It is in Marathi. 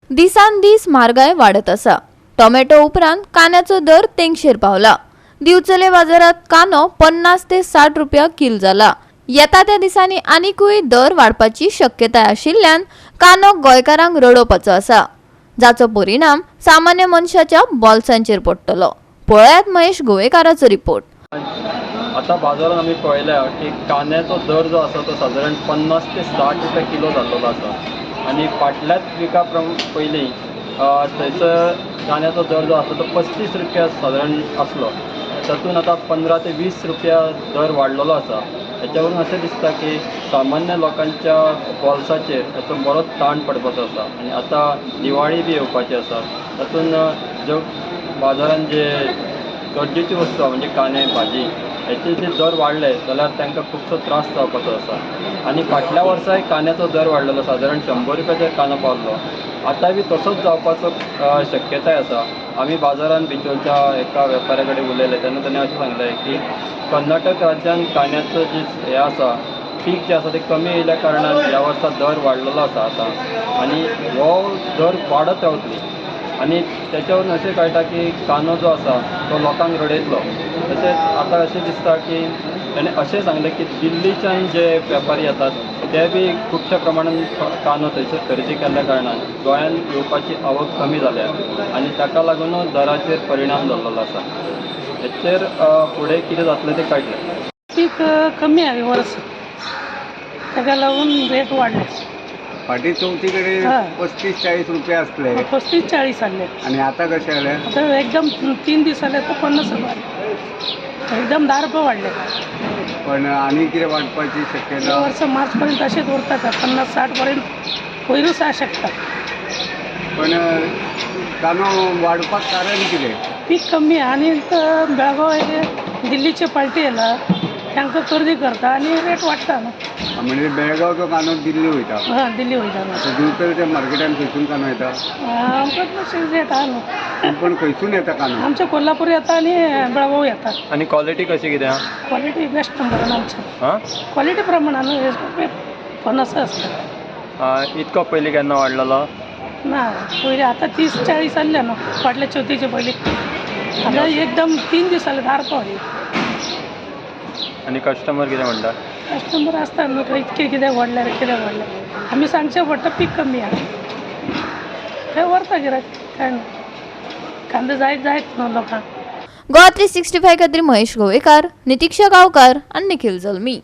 दिसान दीस म्हारगाय वाढत आसा। टोमॅटो उपरांत कांद्याचो दर तेंगशेर पावला। दिवचले बाजारात कांदो 50 ते 60 रुपया किल जाला। येता त्या दिसांनी आनीकूय दर वाडपाची शक्यताय आशिल्ल्यान कांदो गोंयकारांक रडोवपाचो आसा, जाचो परिणाम सामान्य मनशाच्या बोल्सांचेर पडटलो। पळयात महेश गोवेकाराचो रिपोर्ट। आता बाजारात आम्ही पळयल्या की कांद्याचो दर जो आसा तो साधारण 50 ते 60 रुपया किलो जाल्लो आसा आणि फाटल्याच विका पयलीं थंयसर कांद्याचो दर जो आसा तो 35 रुपया साधारण आसलो। तातूंत आता 15 ते 20 रुपया दर वाडलेलो आसा। हेच्या वरून अशें दिसता की सामान्य लोकांच्या बोल्साचेर हाचो बरोच ताण पडपाचो आसा आणि आता दिवाळी बी येवपाची आसा। तातूंत जो बाजारांत जे गरजेची वस्तू म्हणजे कांदे भाजी हेचे जे दर वाडले जाल्यार तांकां खुबसो त्रास जावपाचो आसा। आणि फाटल्या वर्साय कांद्याचो दर वाडलेलो साधारण 100 रुपयाचेर कांदो पावलो। आता बी तसोच जावपाचो शक्यताय आसा। आमी बाजारांत भितरच्या एका वेपाऱ्या कडेन उलयले तेन्ना ताणें अशें सांगलें की कर्नाटक राज्यान कांद्याचो जे हें आसा पीक जे आसा तें कमी येयल्या कारणान ह्या वर्सा दर वाडलेलो आसा आता आणि हो दर वाडत रावतली। आणि त्याच्यावरून असे कळटा की कांदो जो आसा तो लोकांक रडयतलो। तशेंच आता अशें दिसता की ताणें अशें सांगलें की दिल्लीच्यान जे वेपारी येतात ते बी खुबशा प्रमाणान कांदो थंयसर खरेदी केल्ल्या कारणान गोंयांत येवपाची आवक कमी जाल्या आणि ताका लागूनच दराचेर परिणाम जाल्लो आसा। हेचेर फुडें कितें जातलें तें कळटलें। पीक कमी आहे वर्ष, ताका लागून रेट वाढले। फाटी चौथीकडे 35-40 रुपये असले 35-40 आले आणि आता कसे आले? आता एकदम 3 दिवस आले तर 50 रुपये, एकदम 10 रुपये वाढले। पण आणि किती वाढपाची शक्यता? वर्ष मार्चपर्यंत असेच उरतात, 50-60 पर्यंत होईलच शकता। पण कांदो वाढपाक कारण कितें? पीक कमी आहे आणि बेळगाव हे दिल्लीचे पार्टी येला तांकां खरेदी करता आणि रेट वाडटा ना। म्हणजे बेळगावचो कांदो दिल्ली वयता? हां, दिल्ली वयता। आता दिवचलच्या मार्केटान खंयसून कांदो येता? आमकां तशें रेट आहा न्हू। पण खंयसून येता कांदो? आमचे कोल्हापूर येता आणि बेळगाव येता। आणि क्वालिटी कशी कितें? क्वालिटी बेस्ट नंबरान आमची। हां, क्वालिटी प्रमाणान 50 आसता। इतको पयलीं केन्ना वाडलेलो? ना पयलीं आतां 30-40 जाल्ले न्हू फाटल्या चवथीचे पयलीं। आतां एकदम 3 दीस जाले 10 रुपया वाडले। आणि कस्टमर कितें म्हणटा? कस्टमर आसता न्हू इतकें कितें वाडलें रे कितें वाडलें, आमी सांगचें पडटा पीक कमी आहा थंय व्हरता गिरायक, काय ना कांदो जायत न्हू लोकांक। गोवा 365 खातीर महेश गोवेकार, नितीक्षा गांवकार आनी निखिल जल्मी।